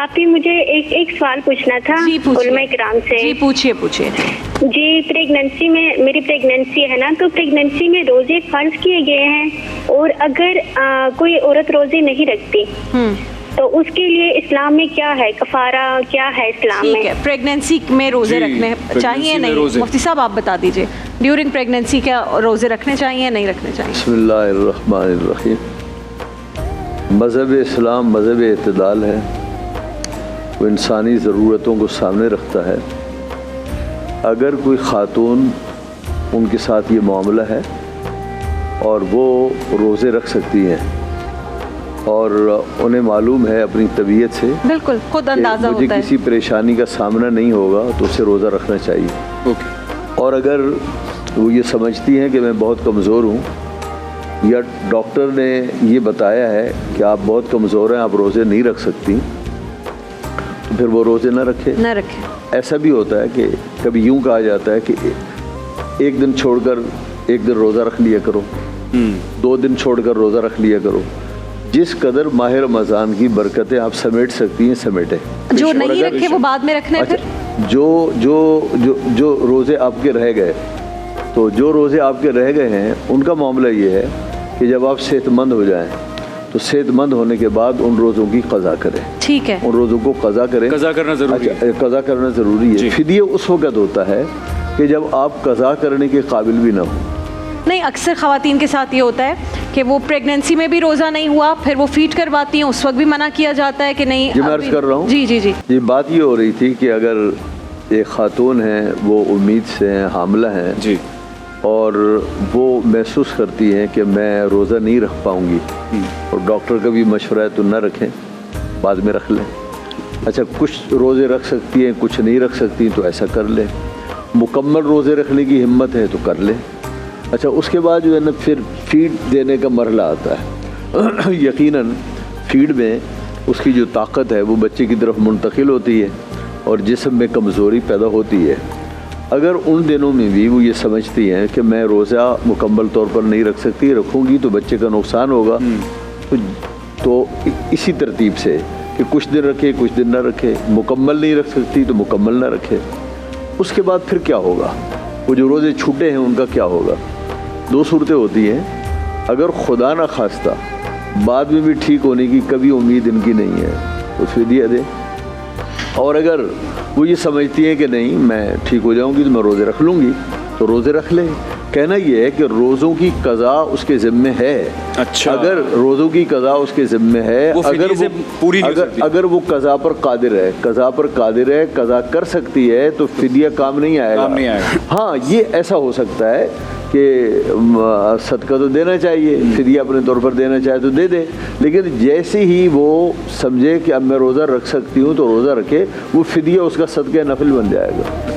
آپ ہی مجھے ایک سوال پوچھنا تھا علماء کرام سے. جی پوچھیے. جی پریگننسی میں میری پریگننسی ہے نا, تو پریگننسی میں روزے فرض کیے گئے ہیں, اور اگر کوئی عورت روزے نہیں رکھتی تو اس کے لیے اسلام میں کیا ہے, کفارہ کیا ہے اسلام میں؟ ٹھیک ہے, پریگننسی میں روزے رکھنے چاہیے نہیں؟ مفتی صاحب آپ بتا دیجئے, ڈیورنگ پریگننسی کیا روزے رکھنے چاہیے یا نہیں رکھنے چاہیے؟ بسم اللہ الرحمن الرحیم. مذہب اسلام مذہب اعتدال ہے. وہ انسانی ضرورتوں کو سامنے رکھتا ہے. اگر کوئی خاتون ان کے ساتھ یہ معاملہ ہے اور وہ روزے رکھ سکتی ہیں اور انہیں معلوم ہے اپنی طبیعت سے, بالکل خود اندازہ مجھے ہوتا ہے, کسی پریشانی کا سامنا نہیں ہوگا, تو اسے روزہ رکھنا چاہیے. اور اگر وہ یہ سمجھتی ہیں کہ میں بہت کمزور ہوں, یا ڈاکٹر نے یہ بتایا ہے کہ آپ بہت کمزور ہیں, آپ روزے نہیں رکھ سکتی, تو پھر وہ روزے نہ رکھے. ایسا بھی ہوتا ہے کہ کبھی یوں کہا جاتا ہے کہ ایک دن چھوڑ کر ایک دن روزہ رکھ لیا کرو, 2 دن چھوڑ کر روزہ رکھ لیا کرو. جس قدر ماہ رمضان کی برکتیں آپ سمیٹ سکتی ہیں سمیٹیں. جو نہیں رکھے وہ بعد میں رکھنا ہے. پھر جو روزے آپ کے رہ گئے, تو جو روزے آپ کے رہ گئے ہیں ان کا معاملہ یہ ہے کہ جب آپ صحت مند ہو جائیں تو صحت مند ہونے کے بعد ان روزوں کی قضا کریں. ٹھیک ہے, ان روزوں کو قضا کریں. قضا کرنا ضروری ہے. قضا کرنا ضروری ہے. فدیہ اس وقت ہوتا ہے کہ جب آپ قضا کرنے کے قابل بھی نہ ہوں. نہیں, اکثر خواتین کے ساتھ یہ ہوتا ہے کہ وہ پریگننسی میں بھی روزہ نہیں ہوا, پھر وہ فیڈ کرواتی ہیں, اس وقت بھی منع کیا جاتا ہے کہ نہیں. جی میں عرض کر رہا ہوں. جی بات یہ ہو رہی تھی کہ اگر ایک خاتون ہیں, وہ امید سے ہیں, حاملہ ہیں, جی, اور وہ محسوس کرتی ہیں کہ میں روزہ نہیں رکھ پاؤں گی, اور ڈاکٹر کا بھی مشورہ ہے تو نہ رکھیں, بعد میں رکھ لیں. اچھا, کچھ روزے رکھ سکتی ہیں, کچھ نہیں رکھ سکتی, تو ایسا کر لیں. مکمل روزے رکھنے کی ہمت ہے تو کر لیں. اچھا, اس کے بعد جو ہے نا پھر فیڈ دینے کا مرحلہ آتا ہے. یقیناً فیڈ میں اس کی جو طاقت ہے وہ بچے کی طرف منتقل ہوتی ہے اور جسم میں کمزوری پیدا ہوتی ہے. اگر ان دنوں میں بھی وہ یہ سمجھتی ہیں کہ میں روزہ مکمل طور پر نہیں رکھ سکتی, رکھوں گی تو بچے کا نقصان ہوگا, تو اسی ترتیب سے کہ کچھ دن رکھے کچھ دن نہ رکھے, مکمل نہیں رکھ سکتی تو مکمل نہ رکھے. اس کے بعد پھر کیا ہوگا, وہ جو روزے چھوٹے ہیں ان کا کیا ہوگا؟ 2 صورتیں ہوتی ہیں. اگر خدا نہ خواستہ بعد میں بھی ٹھیک ہونے کی کبھی امید ان کی نہیں ہے تو فدیہ دے. اور اگر وہ یہ سمجھتی ہیں کہ نہیں میں ٹھیک ہو جاؤں گی تو میں روزے رکھ لوں گی, تو روزے رکھ لیں. کہنا یہ ہے کہ روزوں کی قضا اس کے ذمے ہے. اچھا, اگر روزوں کی قضا اس کے ذمے ہے, اگر وہ قضا پر قادر ہے, قضا کر سکتی ہے, تو فدیہ کام نہیں آئے گا. ہاں, یہ ایسا ہو سکتا ہے کہ صدقہ تو دینا چاہیے, فدیہ اپنے طور پر دینا چاہے تو دے دے, لیکن جیسے ہی وہ سمجھے کہ اب میں روزہ رکھ سکتی ہوں تو روزہ رکھے, وہ فدیہ اس کا صدقہ نفل بن جائے گا.